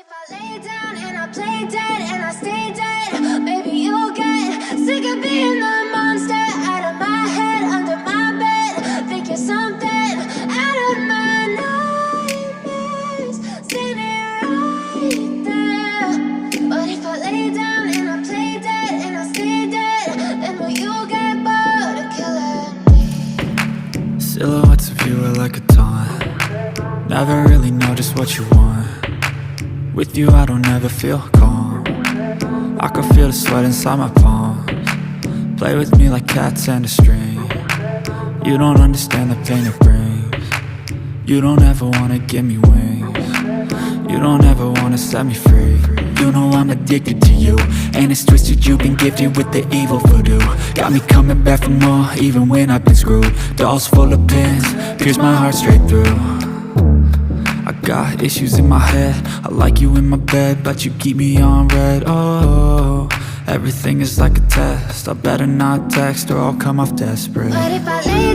if I lay down and I play dead and I stay dead, maybe you'll get sick of being the monster out of my head, under my bed. Think you're something out of my nightmares, standing right there. But if I lay down and I play dead and I stay dead, then will you get bored of killing me? Silhouettes of you are like a taunt. Never really know just what you want. With you I don't ever feel calm. I can feel the sweat inside my palms. Play with me like cats and a string. You don't understand the pain it brings. You don't ever wanna give me wings. You don't ever wanna set me free. You know I'm addicted to you, and it's twisted, you've been gifted with the evil voodoo. Got me coming back for more, even when I've been screwed. Dolls full of pins, pierce my heart straight through. I got issues in my head, I like you in my bed, but you keep me on red. Oh, everything is like a test, I better not text or I'll come off desperate. But if I lay